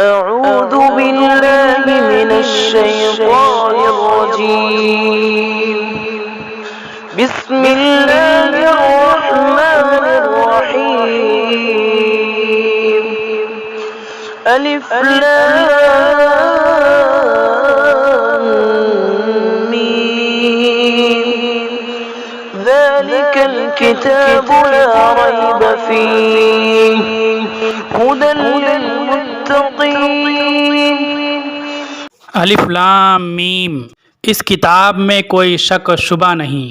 أعوذ بالله من الشيطان الرجيم. بسم الله الرحمن الرحيم. ألف لام ميم. ذلك الكتاب لا ريب فيه هدى للمتقين. الف لام میم، اس کتاب میں کوئی شک و شبہ نہیں،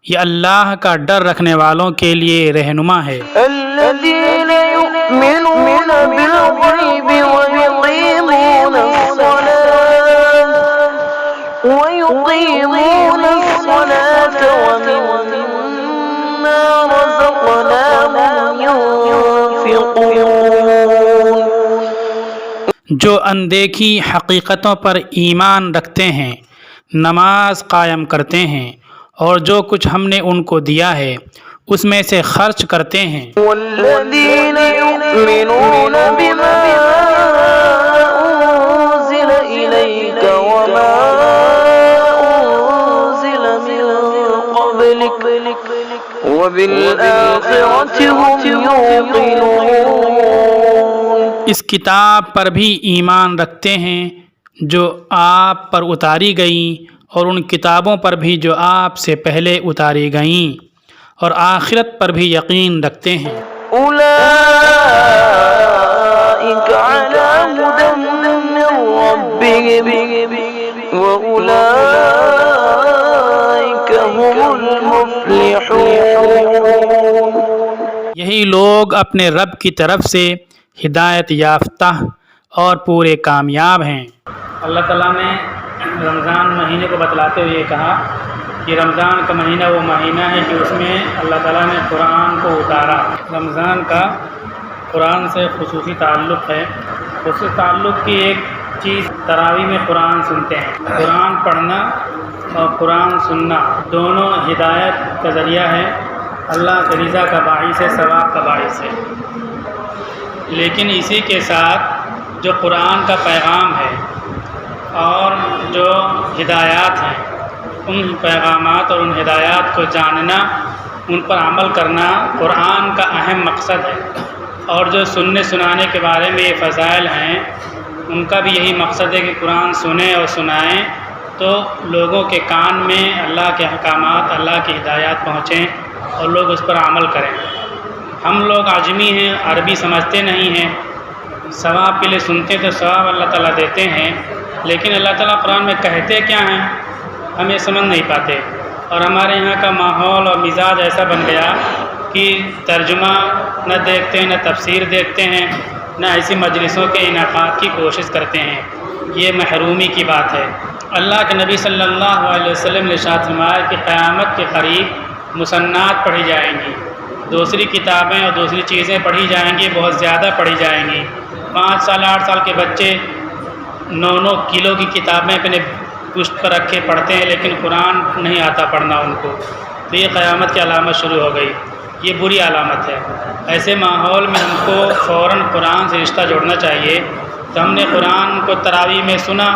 یہ اللہ کا ڈر رکھنے والوں کے لیے رہنما ہے۔ الذين يؤمنون بالغيب ويقيمون الصلاة ومما رزقناهم ينفقون. جو اندیکھی حقیقتوں پر ایمان رکھتے ہیں، نماز قائم کرتے ہیں، اور جو کچھ ہم نے ان کو دیا ہے اس میں سے خرچ کرتے ہیں۔ والذين يؤمنون بما أنزل إليك وما أنزل من قبلك وبالآخرة هم يوقنون. اس کتاب پر بھی ایمان رکھتے ہیں جو آپ پر اتاری گئیں، اور ان کتابوں پر بھی جو آپ سے پہلے اتاری گئیں، اور آخرت پر بھی یقین رکھتے ہیں۔ أولئك على هدى من ربهم وأولئك هم المفلحون. یہی لوگ اپنے رب کی طرف سے ہدایت یافتہ اور پورے کامیاب ہیں۔ اللہ تعالیٰ نے رمضان مہینے کو بتلاتے ہوئے یہ کہا کہ رمضان کا مہینہ وہ مہینہ ہے کہ اس میں اللہ تعالیٰ نے قرآن کو اتارا۔ رمضان کا قرآن سے خصوصی تعلق ہے۔ خصوصی تعلق کی ایک چیز تراویح میں قرآن سنتے ہیں۔ قرآن پڑھنا اور قرآن سننا دونوں ہدایت کا ذریعہ ہے، اللہ کی رضا کا باعث ہے، ثواب کا باعث ہے۔ لیکن اسی کے ساتھ جو قرآن کا پیغام ہے اور جو ہدایات ہیں، ان پیغامات اور ان ہدایات کو جاننا، ان پر عمل کرنا قرآن کا اہم مقصد ہے۔ اور جو سننے سنانے کے بارے میں یہ فضائل ہیں، ان کا بھی یہی مقصد ہے کہ قرآن سنیں اور سنائیں تو لوگوں کے کان میں اللہ کے احکامات، اللہ کی ہدایات پہنچیں اور لوگ اس پر عمل کریں۔ ہم لوگ عجمی ہیں، عربی سمجھتے نہیں ہیں، ثواب کے لیے سنتے تو ثواب اللہ تعالیٰ دیتے ہیں، لیکن اللہ تعالیٰ قرآن میں کہتے کیا ہیں ہم یہ سمجھ نہیں پاتے۔ اور ہمارے یہاں کا ماحول اور مزاج ایسا بن گیا کہ ترجمہ نہ دیکھتے ہیں، نہ تفسیر دیکھتے ہیں، نہ ایسی مجلسوں کے انعقاد کی کوشش کرتے ہیں۔ یہ محرومی کی بات ہے۔ اللہ کے نبی صلی اللہ علیہ وسلم نے ارشاد فرمایا کہ قیامت کے قریب مسنات پڑھی جائیں گی، دوسری کتابیں اور دوسری چیزیں پڑھی جائیں گی، بہت زیادہ پڑھی جائیں گی۔ 5 سال 8 سال کے بچے 9 کلو کی کتابیں اپنے پشت پر رکھے پڑھتے ہیں، لیکن قرآن نہیں آتا پڑھنا ان کو، تو یہ قیامت کی علامت شروع ہو گئی۔ یہ بری علامت ہے۔ ایسے ماحول میں ہم کو فوراً قرآن سے رشتہ جوڑنا چاہیے۔ تو ہم نے قرآن کو تراویح میں سنا،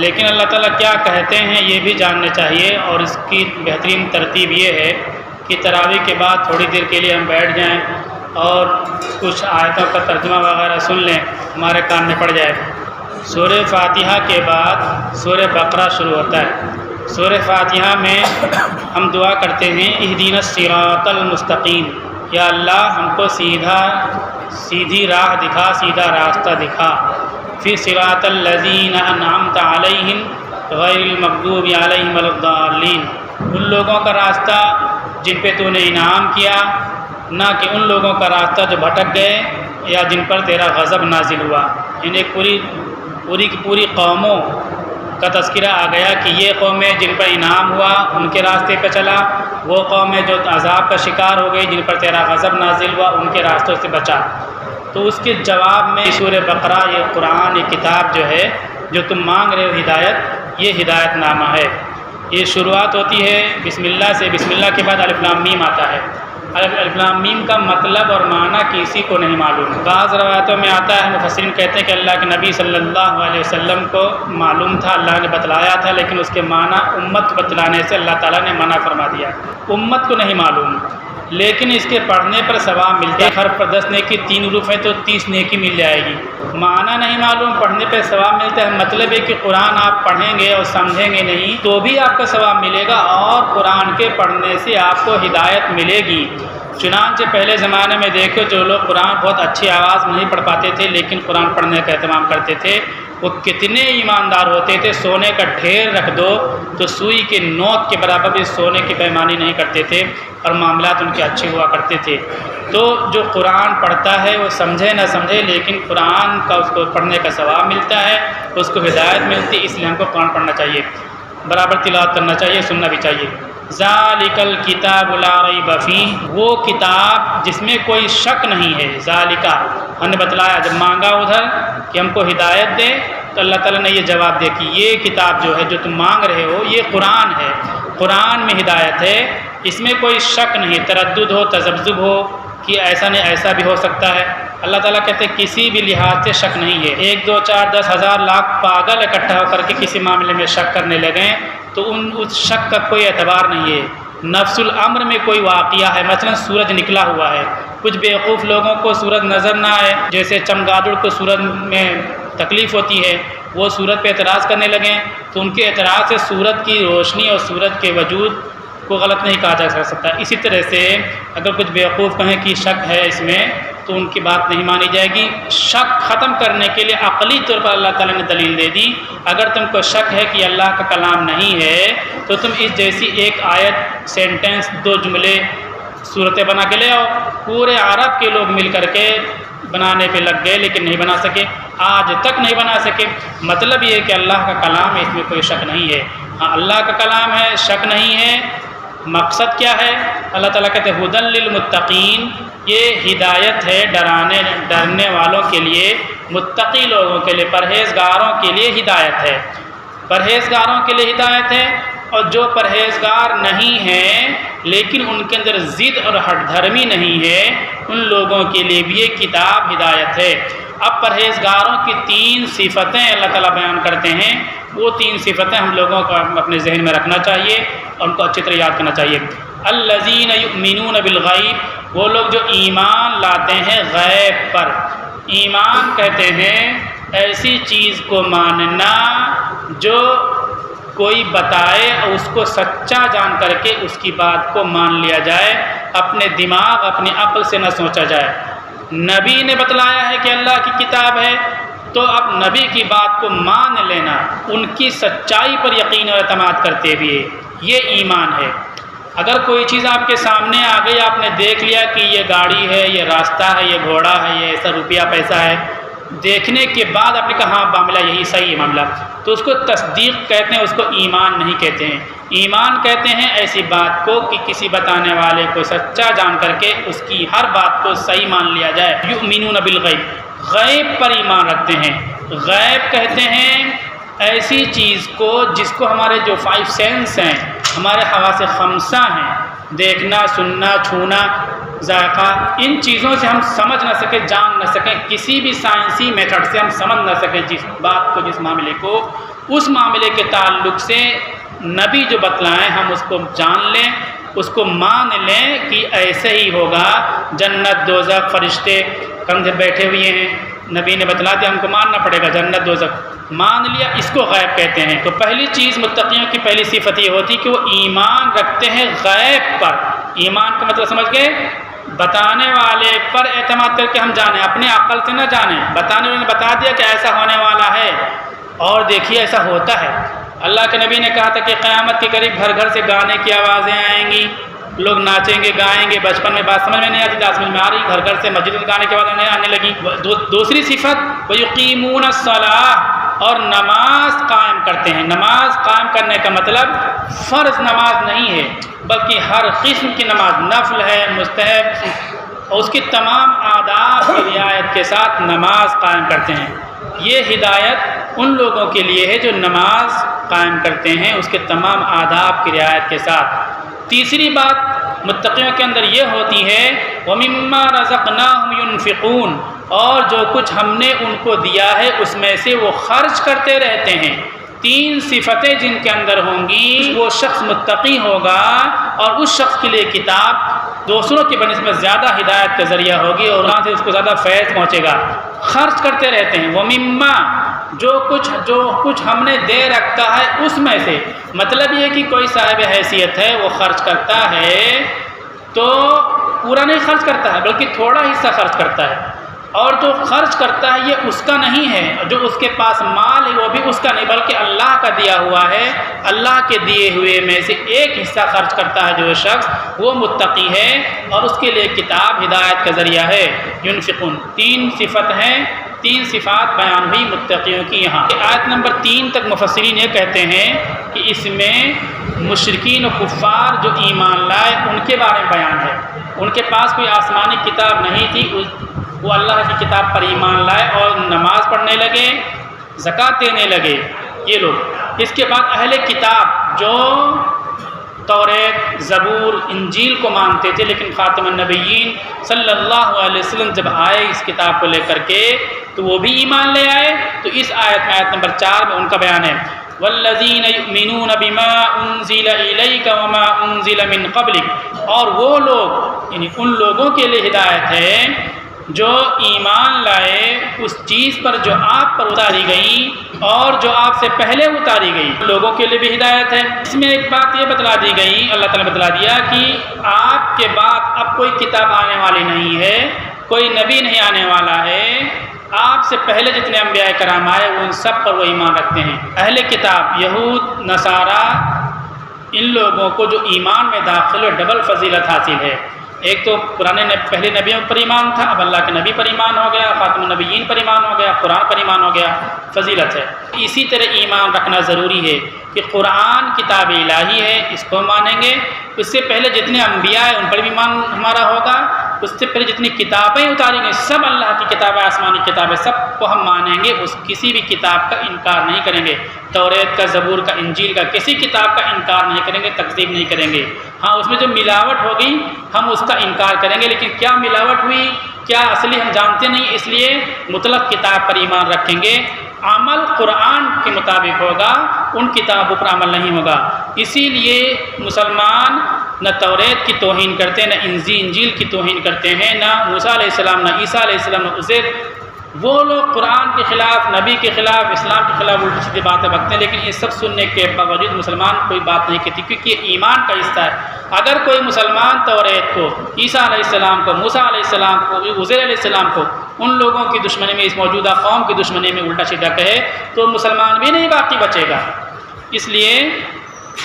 لیکن اللہ تعالیٰ کیا کہتے ہیں یہ بھی جاننا چاہیے، اور اس کی بہترین ترتیب یہ ہے کہ تراویح کے بعد تھوڑی دیر کے لیے ہم بیٹھ جائیں اور کچھ آیتوں کا ترجمہ وغیرہ سن لیں، ہمارے کان میں پڑ جائے۔ سورہ فاتحہ کے بعد سورہ بقرہ شروع ہوتا ہے۔ سورہ فاتحہ میں ہم دعا کرتے ہیں اہدینا الصراط المستقیم، یا اللہ ہم کو سیدھی راہ دکھا، سیدھا راستہ دکھا۔ پھر صراط الذین انعمت علیہم غیر المغضوب علیہم ولا الضالین، ان لوگوں کا راستہ جن پہ تو نے انعام کیا، نہ کہ ان لوگوں کا راستہ جو بھٹک گئے یا جن پر تیرا غضب نازل ہوا۔ انہیں پوری قوموں کا تذکرہ آ گیا کہ یہ قومیں جن پر انعام ہوا ان کے راستے پہ چلا، وہ قومیں جو عذاب کا شکار ہو گئی جن پر تیرا غضب نازل ہوا ان کے راستوں سے بچا۔ تو اس کے جواب میں سورہ بقرہ، یہ قرآن، یہ کتاب جو ہے جو تم مانگ رہے ہو ہدایت، یہ ہدایت نامہ ہے۔ یہ شروعات ہوتی ہے بسم اللہ سے، بسم اللہ کے بعد الف لام میم آتا ہے۔ الف لام میم کا مطلب اور معنی کسی کو نہیں معلوم۔ بعض روایتوں میں آتا ہے، مفسرین کہتے ہیں کہ اللہ کے نبی صلی اللہ علیہ وسلم کو معلوم تھا، اللہ نے بتلایا تھا، لیکن اس کے معنی امت کو بتلانے سے اللہ تعالیٰ نے منع فرما دیا۔ امت کو نہیں معلوم، لیکن اس کے پڑھنے پر ثواب ملتا ہے۔ حرف پر 10 نیکی، 3 حروف ہیں تو 30 نیکی مل جائے گی۔ معنی نہیں معلوم، پڑھنے پہ ثواب ملتا ہے، مطلب ہے کہ قرآن آپ پڑھیں گے اور سمجھیں گے نہیں تو بھی آپ کا ثواب ملے گا، اور قرآن کے پڑھنے سے آپ کو ہدایت ملے گی۔ چنانچہ پہلے زمانے میں دیکھو، جو لوگ قرآن بہت اچھی آواز میں نہیں پڑھ پاتے تھے لیکن قرآن پڑھنے کا اہتمام کرتے تھے، وہ کتنے ایماندار ہوتے تھے۔ سونے کا ڈھیر رکھ دو تو سوئی کے نوک کے برابر بھی سونے کی بےایمانی نہیں کرتے تھے، اور معاملات ان کے اچھے ہوا کرتے تھے۔ تو جو قرآن پڑھتا ہے وہ سمجھے نہ سمجھے، لیکن قرآن کا اس کو پڑھنے کا ثواب ملتا ہے، اس کو ہدایت ملتی ہے، اس لیے ہم کو قرآن پڑھنا چاہیے، برابر تلاوت کرنا چاہیے، سننا بھی چاہیے۔ ذالک الکتاب لا ریب فیہ، وہ کتاب جس میں کوئی شک نہیں ہے۔ ذالک ہم نے بتلایا، جب مانگا ادھر کہ ہم کو ہدایت دے تو اللہ تعالیٰ نے یہ جواب دیا کہ یہ کتاب جو ہے جو تم مانگ رہے ہو یہ قرآن ہے، قرآن میں ہدایت ہے، اس میں کوئی شک نہیں، تردد ہو، تذبذب ہو کہ ایسا نہیں ایسا بھی ہو سکتا ہے۔ اللہ تعالیٰ کہتے ہیں کسی بھی لحاظ سے شک نہیں ہے۔ 1 2 4 10 ہزار لاکھ پاگل اکٹھا ہو کر کے کسی معاملے میں شک کرنے لگیں تو اس شک کا کوئی اعتبار نہیں ہے۔ نفس الامر میں کوئی واقعہ ہے، مثلا سورج نکلا ہوا ہے، کچھ بیوقوف لوگوں کو سورج نظر نہ آئے، جیسے چمگادڑ کو سورج میں تکلیف ہوتی ہے، وہ سورج پہ اعتراض کرنے لگیں تو ان کے اعتراض سے سورج کی روشنی اور سورج کے وجود کو غلط نہیں کہا جا سکتا۔ اسی طرح سے اگر کچھ بیوقوف کہیں کہ شک ہے اس میں تو ان کی بات نہیں مانی جائے گی۔ شک ختم کرنے کے لیے عقلی طور پر اللہ تعالیٰ نے دلیل دے دی۔ اگر تم کو شک ہے کہ اللہ کا کلام نہیں ہے تو تم اس جیسی ایک آیت، سینٹنس، 2 جملے، صورتیں بنا کے لے آؤ۔ پورے عرب کے لوگ مل کر کے بنانے پہ لگ گئے لیکن نہیں بنا سکے، آج تک نہیں بنا سکے۔ مطلب یہ ہے کہ اللہ کا کلام ہے، اس میں کوئی شک نہیں ہے۔ ہاں، اللہ کا کلام ہے، شک نہیں ہے۔ مقصد کیا ہے؟ اللہ تعالیٰ کہتے ہیں ہدی للمتقین، یہ ہدایت ہے ڈرنے والوں کے لیے، متقی لوگوں کے لیے، پرہیزگاروں کے لیے ہدایت ہے۔ پرہیزگاروں کے لیے ہدایت ہے، اور جو پرہیزگار نہیں ہیں لیکن ان کے اندر ضد اور ہٹ دھرمی نہیں ہے، ان لوگوں کے لیے بھی یہ کتاب ہدایت ہے۔ اب پرہیزگاروں کی 3 صفتیں اللہ تعالیٰ بیان کرتے ہیں، وہ 3 صفتیں ہم لوگوں کو اپنے ذہن میں رکھنا چاہیے اور ان کو اچھی طرح یاد کرنا چاہیے۔ الذین یؤمنون بالغیب، وہ لوگ جو ایمان لاتے ہیں غیب پر۔ ایمان کہتے ہیں ایسی چیز کو ماننا جو کوئی بتائے اور اس کو سچا جان کر کے اس کی بات کو مان لیا جائے، اپنے دماغ اپنی عقل سے نہ سوچا جائے۔ نبی نے بتلایا ہے کہ اللہ کی کتاب ہے تو اب نبی کی بات کو مان لینا، ان کی سچائی پر یقین اور اعتماد کرتے ہوئے، یہ ایمان ہے۔ اگر کوئی چیز آپ کے سامنے آ گئی، آپ نے دیکھ لیا کہ یہ گاڑی ہے، یہ راستہ ہے، یہ گھوڑا ہے، یہ ایسا روپیہ پیسہ ہے، دیکھنے کے بعد آپ نے کہا ہاں معاملہ یہی صحیح ہے معاملہ، تو اس کو تصدیق کہتے ہیں، اس کو ایمان نہیں کہتے ہیں۔ ایمان کہتے ہیں ایسی بات کو کہ کسی بتانے والے کو سچا جان کر کے اس کی ہر بات کو صحیح مان لیا جائے۔ یؤمنون بالغیب، غیب پر ایمان رکھتے ہیں۔ غیب کہتے ہیں ایسی چیز کو جس کو ہمارے جو 5 سینس ہیں، ہمارے حواس خمسہ ہیں، دیکھنا، سننا، چھونا، ذائقہ، ان چیزوں سے ہم سمجھ نہ سکیں، جان نہ سکیں، کسی بھی سائنسی میتھڈ سے ہم سمجھ نہ سکیں جس بات کو، جس معاملے کو، اس معاملے کے تعلق سے نبی جو بتلائیں ہم اس کو جان لیں، اس کو مان لیں کہ ایسے ہی ہوگا۔ جنت، دوزخ، فرشتے کندھے بیٹھے ہوئے ہیں، نبی نے بتلا دیا، ہم کو ماننا پڑے گا۔ جنت، دوزخ مان لیا، اس کو غیب کہتے ہیں۔ تو پہلی چیز متقیوں کی پہلی صفت یہ ہوتی کہ وہ ایمان رکھتے ہیں غیب پر۔ ایمان کا مطلب سمجھ گئے؟ بتانے والے پر اعتماد کر کے ہم جانیں، اپنے عقل سے نہ جانیں۔ بتانے والے نے بتا دیا کہ ایسا ہونے والا ہے اور دیکھیے ایسا ہوتا ہے۔ اللہ کے نبی نے کہا تھا کہ قیامت کے قریب گھر گھر سے گانے کی آوازیں آئیں گی، لوگ ناچیں گے، گائیں گے۔ بچپن میں بات سمجھ میں نہیں آتی تھی، سمجھ میں آ رہی، گھر گھر سے مسجد میں گانے کی آوازیں آنے لگی۔ دوسری صفت وَيُقِيمُونَ الصَّلَاةَ، اور نماز قائم کرتے ہیں۔ نماز قائم کرنے کا مطلب فرض نماز نہیں ہے بلکہ ہر قسم کی نماز، نفل ہے، مستحب، اور اس کی تمام آداب کی رعایت کے ساتھ نماز قائم کرتے ہیں۔ یہ ہدایت ان لوگوں کے لیے ہے جو نماز قائم کرتے ہیں اس کے تمام آداب کی رعایت کے ساتھ۔ تیسری بات متقیوں کے اندر یہ ہوتی ہے وَمِمَّا رَزَقْنَاهُمْ يُنْفِقُونَ، اور جو کچھ ہم نے ان کو دیا ہے اس میں سے وہ خرچ کرتے رہتے ہیں۔ تین صفتیں جن کے اندر ہوں گی وہ شخص متقی ہوگا، اور اس شخص کے لیے کتاب دوسروں کی بنسبت زیادہ ہدایت کا ذریعہ ہوگی اور وہاں سے اس کو زیادہ فیض پہنچے گا۔ خرچ کرتے رہتے ہیں، وَمِمَّا، جو کچھ ہم نے دے رکھا ہے اس میں سے، مطلب یہ کہ کوئی صاحب حیثیت ہے وہ خرچ کرتا ہے تو پورا نہیں خرچ کرتا ہے بلکہ تھوڑا حصہ خرچ کرتا ہے، اور جو خرچ کرتا ہے یہ اس کا نہیں ہے، جو اس کے پاس مال ہے وہ بھی اس کا نہیں بلکہ اللہ کا دیا ہوا ہے، اللہ کے دیے ہوئے میں سے ایک حصہ خرچ کرتا ہے جو شخص، وہ متقی ہے اور اس کے لیے کتاب ہدایت کا ذریعہ ہے۔ ينفقون، تین صفت ہیں، تین صفات بیان ہوئی متقیوں کی یہاں۔ آیت نمبر 3 تک مفسرین یہ کہتے ہیں کہ اس میں مشرکین و کفار جو ایمان لائے ان کے بارے میں بیان ہے، ان کے پاس کوئی آسمانی کتاب نہیں تھی، وہ اللہ کی کتاب پر ایمان لائے اور نماز پڑھنے لگے، زکوٰۃ دینے لگے یہ لوگ۔ اس کے بعد اہل کتاب جو توریت، زبور، انجیل کو مانتے تھے، لیکن خاتم النبیین صلی اللہ علیہ وسلم جب آئے اس کتاب کو لے کر کے تو وہ بھی ایمان لے آئے۔ تو اس آیت میں، آیت نمبر 4 میں ان کا بیان ہے وَالَّذِينَ يُؤْمِنُونَ بِمَا أُنزِلَ إِلَيْكَ وَمَا أُنزِلَ مِن قَبْلِكَ، اور وہ لوگ یعنی ان لوگوں کے لیے ہدایت ہے جو ایمان لائے اس چیز پر جو آپ پر اتاری گئی اور جو آپ سے پہلے اتاری گئی، لوگوں کے لیے بھی ہدایت ہے۔ اس میں ایک بات یہ بتلا دی گئی، اللہ تعالیٰ نے بتلا دیا کہ آپ کے بعد اب کوئی کتاب آنے والی نہیں ہے، کوئی نبی نہیں آنے والا ہے، آپ سے پہلے جتنے انبیاء کرام آئے ان سب پر وہ ایمان رکھتے ہیں۔ اہل کتاب یہود، نصارہ، ان لوگوں کو جو ایمان میں داخل ہے ڈبل فضیلت حاصل ہے۔ ایک تو پہلے نبیوں پر ایمان تھا، اب اللہ کے نبی پر ایمان ہو گیا، خاتم النبیین پر ایمان ہو گیا، قرآن پر ایمان ہو گیا، فضیلت ہے۔ اسی طرح ایمان رکھنا ضروری ہے کہ قرآن کتاب الہی ہے، اس کو مانیں گے۔ اس سے پہلے جتنے انبیاء ہیں ان پر بھی ایمان ہمارا ہوگا، اس سے پہلے جتنی کتابیں اتاری گئی سب اللہ کی کتابیں، آسمانی کتابیں، سب کو ہم مانیں گے، اس کسی بھی کتاب کا انکار نہیں کریں گے، توریت کا، زبور کا، انجیل کا، کسی کتاب کا انکار نہیں کریں گے، تکذیب نہیں کریں گے۔ ہاں اس میں جو ملاوٹ ہوگی ہم اس کا انکار کریں گے، لیکن کیا ملاوٹ ہوئی، کیا اصلی ہم جانتے نہیں، اس لیے مطلق کتاب پر ایمان رکھیں گے۔ عمل قرآن کے مطابق ہوگا، ان کتابوں پر عمل نہیں ہوگا۔ اسی لیے مسلمان نہ توریت کی توہین کرتے ہیں، نہ انجیل کی توہین کرتے ہیں، نہ موسیٰ علیہ السلام، نہ عیسیٰ علیہ السلام، نہ عزیر۔ وہ لوگ قرآن کے خلاف، نبی کے خلاف، اسلام کے خلاف الٹی سیدھی باتیں بکتے ہیں، لیکن یہ سب سننے کے باوجود مسلمان کوئی بات نہیں کہتی، کیونکہ یہ ایمان کا حصہ ہے۔ اگر کوئی مسلمان توریت کو، عیسیٰ علیہ السلام کو، موسیٰ علیہ السلام کو، عزیر علیہ السلام کو، ان لوگوں کی دشمنی میں، اس موجودہ قوم کی دشمنی میں الٹا سیدھا کہے تو مسلمان بھی نہیں باقی بچے گا۔ اس لیے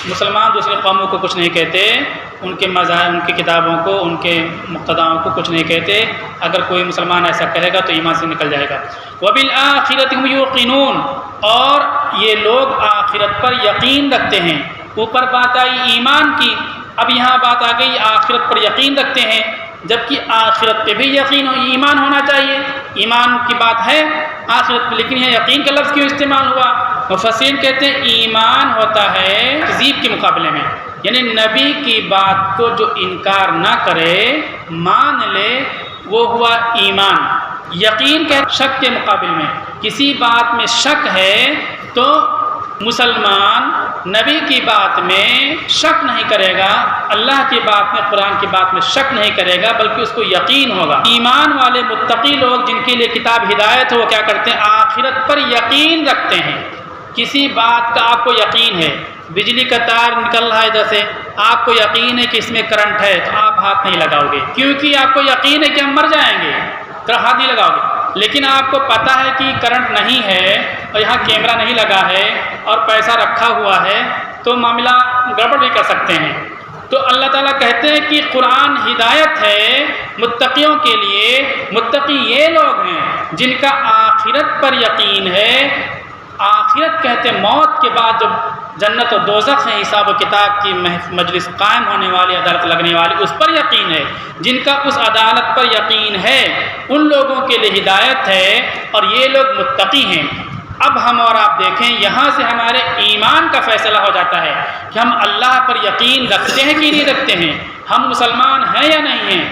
مسلمان دوسری قوموں کو کچھ نہیں کہتے، ان کے مذاہب، ان کی کتابوں کو، ان کے مقتداؤں کو کچھ نہیں کہتے۔ اگر کوئی مسلمان ایسا کہے گا تو ایمان سے نکل جائے گا۔ وَبِالْآخِرَةِ هُمْ يُوقِنُونَ، اور یہ لوگ آخرت پر یقین رکھتے ہیں۔ اوپر بات آئی ایمان کی، اب یہاں بات آ گئی آخرت پر یقین رکھتے ہیں، جبکہ آخرت پہ بھی یقین ایمان ہونا چاہیے۔ ایمان کی بات ہے آخرت پہ، لیکن یہ یقین کا لفظ کیوں استعمال ہوا؟ مفسرین کہتے ہیں ایمان ہوتا ہے تکذیب کے مقابلے میں، یعنی نبی کی بات کو جو انکار نہ کرے، مان لے، وہ ہوا ایمان۔ یقین کہ شک کے مقابل میں، کسی بات میں شک ہے تو مسلمان نبی کی بات میں شک نہیں کرے گا، اللہ کی بات میں، قرآن کی بات میں شک نہیں کرے گا، بلکہ اس کو یقین ہوگا۔ ایمان والے متقی لوگ جن کے لیے کتاب ہدایت ہے وہ کیا کرتے ہیں؟ آخرت پر یقین رکھتے ہیں۔ کسی بات کا آپ کو یقین ہے، بجلی کا تار نکل رہا ہے جیسے، آپ کو یقین ہے کہ اس میں کرنٹ ہے تو آپ ہاتھ نہیں لگاؤ گے، کیونکہ آپ کو یقین ہے کہ ہم مر جائیں گے تو ہاتھ نہیں لگاؤ گے۔ لیکن آپ کو پتہ ہے کہ کرنٹ نہیں ہے اور یہاں کیمرہ نہیں لگا ہے اور پیسہ رکھا ہوا ہے تو معاملہ گڑبڑ بھی کر سکتے ہیں۔ تو اللہ تعالیٰ کہتے ہیں کہ قرآن ہدایت ہے متقیوں کے لیے۔ متقی یہ لوگ ہیں جن کا آخرت پر یقین ہے۔ آخرت کہتے ہیں موت کے بعد جب جنت و دوزخ ہیں، حساب و کتاب کی مجلس قائم ہونے والی، عدالت لگنے والی، اس پر یقین ہے۔ جن کا اس عدالت پر یقین ہے ان لوگوں کے لیے ہدایت ہے اور یہ لوگ متقی ہیں۔ اب ہم اور آپ دیکھیں، یہاں سے ہمارے ایمان کا فیصلہ ہو جاتا ہے کہ ہم اللہ پر یقین رکھتے ہیں کہ نہیں رکھتے ہیں۔ ہم مسلمان ہیں یا نہیں ہیں،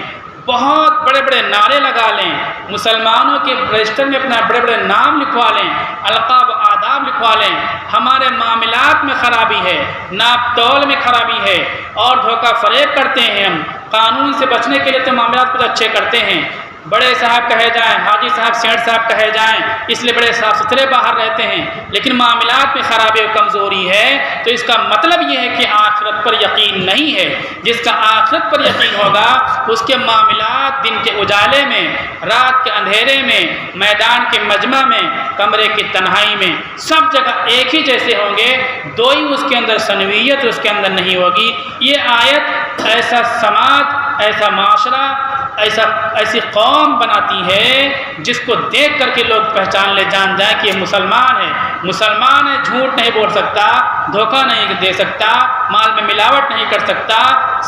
بہت بڑے بڑے نعرے لگا لیں، مسلمانوں کے رجسٹر میں اپنا بڑے بڑے نام لکھوا لیں، القاب آداب لکھوا لیں، ہمارے معاملات میں خرابی ہے، ناپ تول میں خرابی ہے اور دھوکہ فریب کرتے ہیں، ہم قانون سے بچنے کے لیے تو معاملات کچھ اچھے کرتے ہیں، بڑے صاحب کہے جائیں، حاجی صاحب، سیٹ صاحب کہے جائیں، اس لیے بڑے صاف ستھرے باہر رہتے ہیں، لیکن معاملات میں خرابی و کمزوری ہے تو اس کا مطلب یہ ہے کہ آخرت پر یقین نہیں ہے۔ جس کا آخرت پر یقین ہوگا اس کے معاملات دن کے اجالے میں، رات کے اندھیرے میں، میدان کے مجمع میں، کمرے کی تنہائی میں، سب جگہ ایک ہی جیسے ہوں گے، دو ہی اس کے اندر سنویت اس کے اندر نہیں ہوگی۔ یہ آیت ایسا سماج، ایسا معاشرہ، ایسی قوم بناتی ہے جس کو دیکھ کر کے لوگ پہچان لے، جان جائیں کہ یہ مسلمان ہے، مسلمان ہے، جھوٹ نہیں بول سکتا، دھوکہ نہیں دے سکتا، مال میں ملاوٹ نہیں کر سکتا۔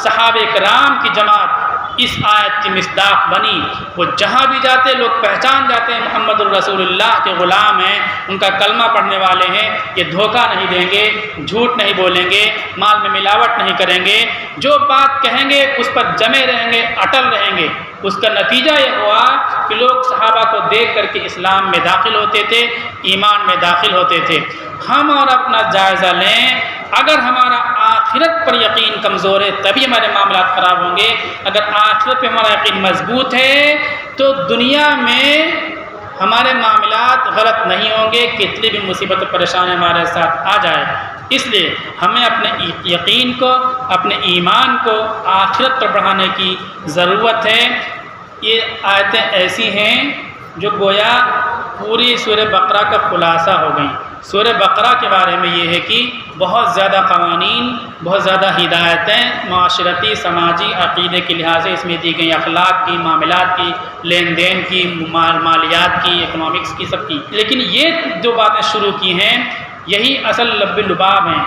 صحابہ کرام کی جماعت اس آیت کی مصداق بنی، وہ جہاں بھی جاتے لوگ پہچان جاتے ہیں محمد الرسول اللہ کے غلام ہیں، ان کا کلمہ پڑھنے والے ہیں، یہ دھوکہ نہیں دیں گے، جھوٹ نہیں بولیں گے، مال میں ملاوٹ نہیں کریں گے، جو بات کہیں گے اس پر جمے رہیں گے، اٹل رہیں گے۔ اس کا نتیجہ یہ ہوا کہ لوگ صحابہ کو دیکھ کر کے اسلام میں داخل ہوتے تھے، ایمان میں داخل ہوتے تھے۔ ہم اور اپنا جائزہ لیں، اگر ہمارا آخرت پر یقین کمزور ہے تبھی ہمارے معاملات خراب ہوں گے، اگر آخرت پہ ہمارا یقین مضبوط ہے تو دنیا میں ہمارے معاملات غلط نہیں ہوں گے، کتنی بھی مصیبت و پریشانی ہمارے ساتھ آ جائے۔ اس لیے ہمیں اپنے یقین کو، اپنے ایمان کو آخرت پر بڑھانے کی ضرورت ہے۔ یہ آیتیں ایسی ہیں جو گویا پوری سورہ بقرہ کا خلاصہ ہو گئیں۔ سورہ بقرہ کے بارے میں یہ ہے کہ بہت زیادہ قوانین، بہت زیادہ ہدایتیں معاشرتی، سماجی، عقیدے کے لحاظ سے اس میں دی گئی، اخلاق کی، معاملات کی، لین دین کی، مالیات کی، اکنامکس کی، سب کی۔ لیکن یہ جو باتیں شروع کی ہیں یہی اصل لب لباب ہیں۔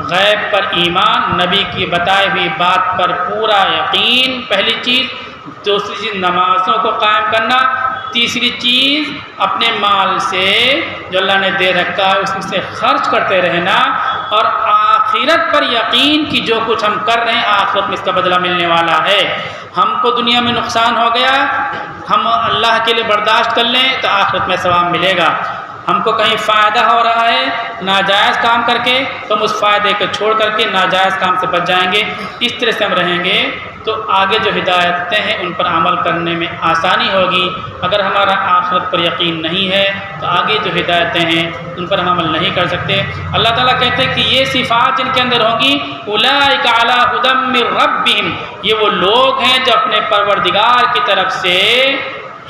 غیب پر ایمان، نبی کی بتائی ہوئی بات پر پورا یقین پہلی چیز، دوسری چیز نمازوں کو قائم کرنا، تیسری چیز اپنے مال سے جو اللہ نے دے رکھا ہے اس میں سے خرچ کرتے رہنا، اور آخرت پر یقین کہ جو کچھ ہم کر رہے ہیں آخرت میں اس کا بدلہ ملنے والا ہے۔ ہم کو دنیا میں نقصان ہو گیا، ہم اللہ کے لیے برداشت کر لیں تو آخرت میں ثواب ملے گا۔ ہم کو کہیں فائدہ ہو رہا ہے ناجائز کام کر کے تو ہم اس فائدے کو چھوڑ کر کے ناجائز کام سے بچ جائیں گے۔ اس طرح سے ہم رہیں گے تو آگے جو ہدایتیں ہیں ان پر عمل کرنے میں آسانی ہوگی۔ اگر ہمارا آخرت پر یقین نہیں ہے تو آگے جو ہدایتیں ہیں ان پر ہم عمل نہیں کر سکتے۔ اللہ تعالیٰ کہتے ہیں کہ یہ صفات جن کے اندر ہوں گی، اولئک علی ھدی من ربہم، یہ وہ لوگ ہیں جو اپنے پروردگار کی طرف سے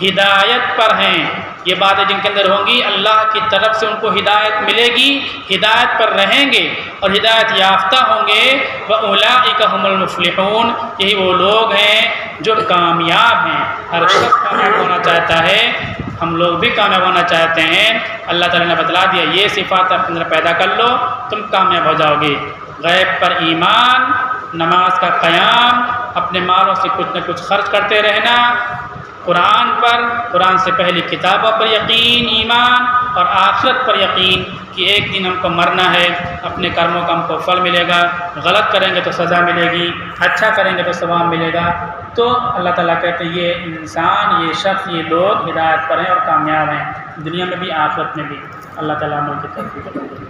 ہدایت پر ہیں۔ یہ باتیں جن کے اندر ہوں گی، اللہ کی طرف سے ان کو ہدایت ملے گی، ہدایت پر رہیں گے اور ہدایت یافتہ ہوں گے۔ وَأُولَٰئِكَ هُمُ الْمُفْلِحُونَ، یہی وہ لوگ ہیں جو کامیاب ہیں۔ ہر شخص کامیاب ہونا چاہتا ہے، ہم لوگ بھی کامیاب ہونا چاہتے ہیں۔ اللہ تعالیٰ نے بتلا دیا یہ صفات اپنے اندر پیدا کر لو، تم کامیاب ہو جاؤ گے۔ غیب پر ایمان، نماز کا قیام، اپنے مالوں سے کچھ نہ کچھ خرچ کرتے رہنا، قرآن پر، قرآن سے پہلی کتابوں پر یقین، ایمان، اور آخرت پر یقین کہ ایک دن ہم کو مرنا ہے، اپنے کرموں کا ہم کو پھل ملے گا، غلط کریں گے تو سزا ملے گی، اچھا کریں گے تو ثواب ملے گا۔ تو اللہ تعالیٰ کہتے ہیں یہ انسان، یہ شخص، یہ لوگ ہدایت پر ہیں اور کامیاب ہیں، دنیا میں بھی آخرت میں بھی۔ اللہ تعالیٰ ہم کی توفیق عطا فرمائے۔